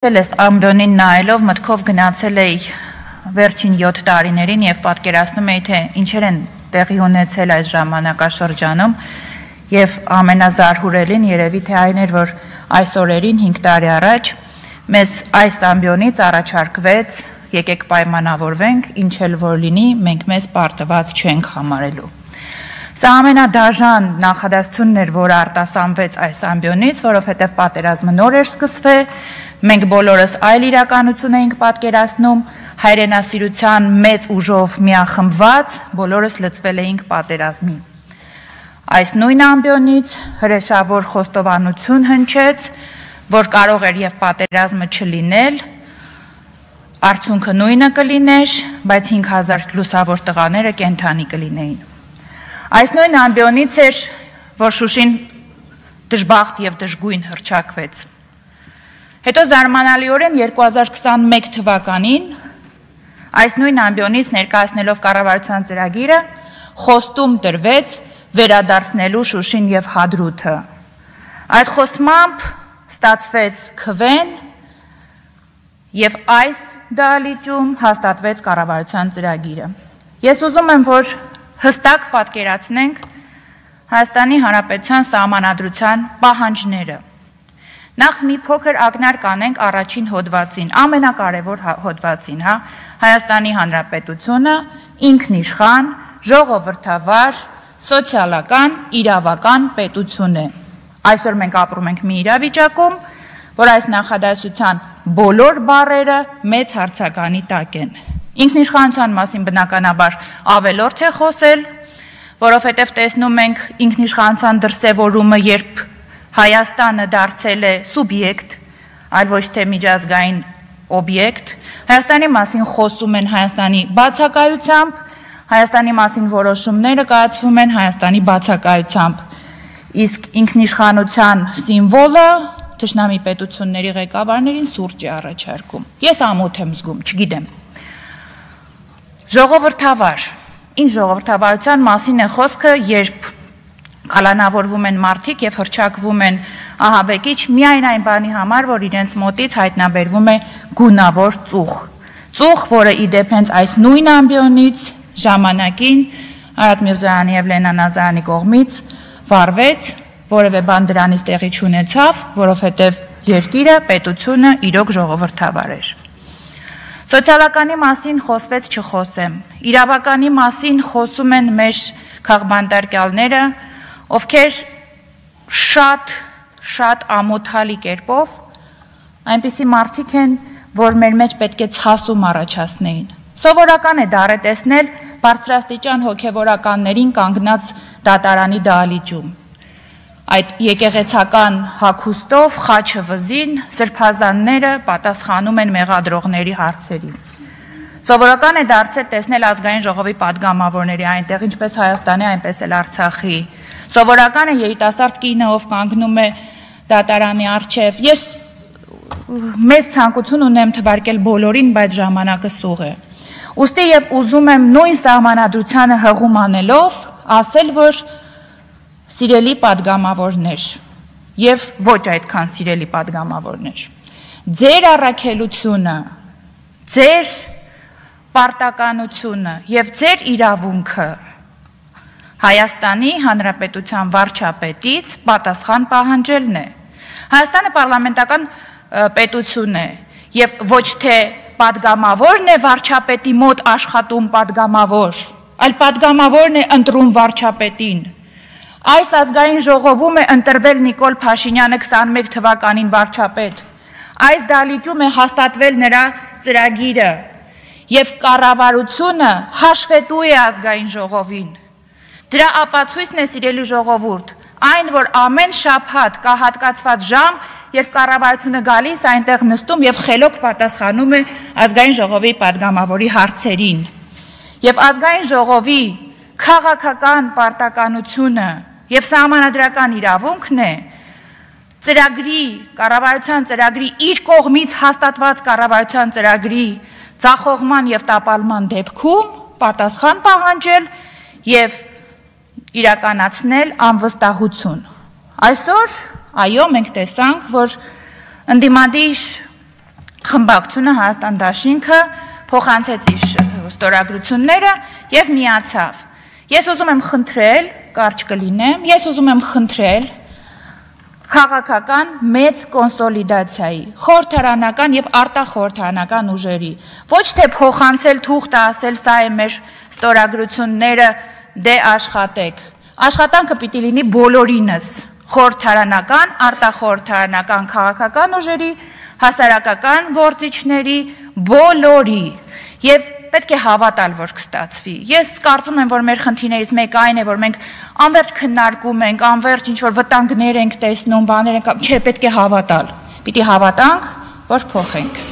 Ես ամբյոնին նայելով մտքով գնացել էի վերջին 7 տարիներին եւ պատկերացնում էի թե ինչեր են տեղի ունեցել այս ժամանակաշրջանում եւ ամենազարհուրելին երևի թե այն էր որ այս օրերին 5 տարի առաջ մեզ այս ամբյոնից առաջարկվեց եկեք պայմանավորվենք ինչ էլ որ լինի մենք մեզ պարտված չենք համարելու Սա ամենադաժան նախադասությունն էր, որ արտասանվեց այս ամբյոնից, որովհետև պատերազմը նոր էր սկսվել, մենք բոլորս այլ իրականություն էինք պատկերացնում, հայրենասիրության մեծ ուժով միախմբված, բոլորս լծվել էինք պատերազմի։ Այս նույն ամբյոնից հրեշավոր խոստովանություն հնչեց, որ կարող էր եւ պատերազմը չլինել, արդյունքը նույնը կլիներ, բայց 5000 լուսավոր տղաները կենդանի կլինեին։ Այս նույն ամբյոնից էր, որ Շուշին դժբախտ եւ դժգույն հռչակվեց։ Հետո զարմանալիորեն 2021 թվականին այս նույն ամբյոնից ներկայացնելով կառավարության ծրագիրը խոստում տրվեց վերադարձնելու Շուշին եւ Հադրութը։ Այդ խոստմամբ ստացվեց քվեն եւ այս դահլիճում հաստատվեց կառավարության ծրագիրը։ Ես ուզում եմ, որ հստակ պատկերացնենք Հայաստանի Հանրապետության սահմանադրության պահանջները։ Նախ մի փոքր ակնարկ կանենք առաջին հոդվածին, ամենակարևոր հոդվածին, Հայաստանի Հանրապետությունը ինքնիշխան, ժողովրդավար, սոցիալական, իրավական պետություն է։ Այսօր մենք ապրում ենք մի իրավիճակում, որ այս նախադասության բոլոր բառերը մեծ հարցականի տակ են։ Ինքնիշխանության մասին բնականաբար ավելորդ է խոսել, որովհետև տեսնում ենք ինքնիշխանության դրսևորումը, երբ Հայաստանը դարձել է սուբյեկտ, այլ ոչ թե միջազգային օբյեկտ, Հայաստանի մասին խոսում են Հայաստանի բացակայությամբ, Հայաստանի մասին որոշումները կայացվում են Հայաստանի բացակայությամբ, իսկ ինքնիշխանության սիմվոլը թշնամի պետությունների ղեկավարներին սուրճ է առաջարկում։ Ես ամոթ եմ զգում, չգիտեմ։ Ժողովրդավար, ինչ ժողովրդավարության մասին է խոսքը, երբ կալանավորվում են մարդիկ եւ հռչակվում են ահաբեկիչ միայն այն բանի համար, որ իրենց մոտից հայտնաբերվում է գունավոր ծուխ։ Ծուխ, որը իդեպ հենց այս նույն ամբյոնից ժամանակին Արադ Միրզոյանի եւ Լենա Նազարյանի կողմից վարվեց, որևէ բան դրանից տեղի չունեցավ, որովհետեւ երկիրը, պետությունը իրոք ժողովրդավար էր։ Սոցիալականի մասին խոսվեց չխոսեմ, իրավականի մասին խոսում են մեր քաղբանտարկյալները, ովքեր շատ ամոթալի կերպով այնպիսի մարդիկ են, որ մեր մեջ պետք է ցասում առաջացնեին։ Սովորական է դառը տեսնել բարձրաստիճան հոգևորականներին կանգնած դատարանի դահլիճում։ Այդ եկեղեցական հագուստով, խաչը վզին, սրբազանները պատասխանում են մեղադրողների հարցերին։ Սովորական է դարձել տեսնել ազգային ժողովի падգամավորների այնտեղ, ինչպես Հայաստանի, այնպես էլ Արցախի։ Սովորական է երիտասարդ կինը, ով կանգնում է դատարանի առջև։ Ես մեծ ցանկություն ունեմ թվարկել բոլորին, բայց ժամանակը սուղ է։ Ուստի եւ ուզում եմ նույն սահմանադրությանը հղում անելով ասել, որ սիրելի падգամավորներ եւ ոչ այդքան սիրելի падգամավորներ, ձեր առաքելությունը, ձեր պարտականությունը եւ ձեր իրավունքը Հայաստանի Հանրապետության վարչապետից պատասխան պահանջելն է։ Հայաստանը պարլամենտական պետություն է եւ ոչ թե падգամավորն է վարչապետի մոտ աշխատում падգամավոր, այլ падգամավորն է ընտրում վարչապետին։ Այս ազգային ժողովում է ընտրվել Նիկոլ Փաշինյանը 21 թվականին վարչապետ։ Այս դահլիճում է հաստատվել նրա ծրագիրը եւ կառավարությունը հաշվետու է ազգային ժողովին։ Դրա ապացույցն է սիրելի ժողովուրդ, այն որ ամեն շաբաթ կա հատկացված ժամ, երբ կառավարությունը գալիս այնտեղ նստում եւ խելոք պատասխանում է ազգային ժողովի падգամավորի հարցերին։ Եւ ազգային ժողովի քաղաքական պարտականությունը եւ սահմանադրական իրավունքն է ծրագրի, կառավարության ծրագրի իր կողմից հաստատված կառավարության ծրագրի ցախողման եւ տապալման դեպքում պատասխան պահանջել եւ իրականացնել անվստահություն։ Այսօր, այո, մենք տեսանք, որ ընդդիմադիր խմբակցությունը Հայաստան դաշինքը փոխանցեց իր ստորագրությունները եւ միացավ։ Ես ուզում եմ խնդրել, կարճ կլինեմ, ես ուզում եմ խնդրել քաղաքական մեծ կոնսոլիդացիայի, խորհրդարանական եւ արտախորհրդարանական ուժերի, ոչ թե փոխանցել թուղթ ասել, սա է մեր ստորագրությունները, դե աշխատեք։ Աշխատանքը պիտի լինի բոլորինս, խորհրդարանական, արտախորհրդարանական քաղաքական ուժերի, հասարակական գործիչների, բոլորի եւ պետք է հավատալ, որ կստացվի։ Ես կարծում եմ, որ մեր խնդիրներից մեկը այն է, որ մենք անverջ քննարկում ենք, անverջ ինչ-որ վտանգներ ենք տեսնում, բաներ ենք, չէ, պետք է հավատալ։ Պիտի հավատանք, որ փոխենք։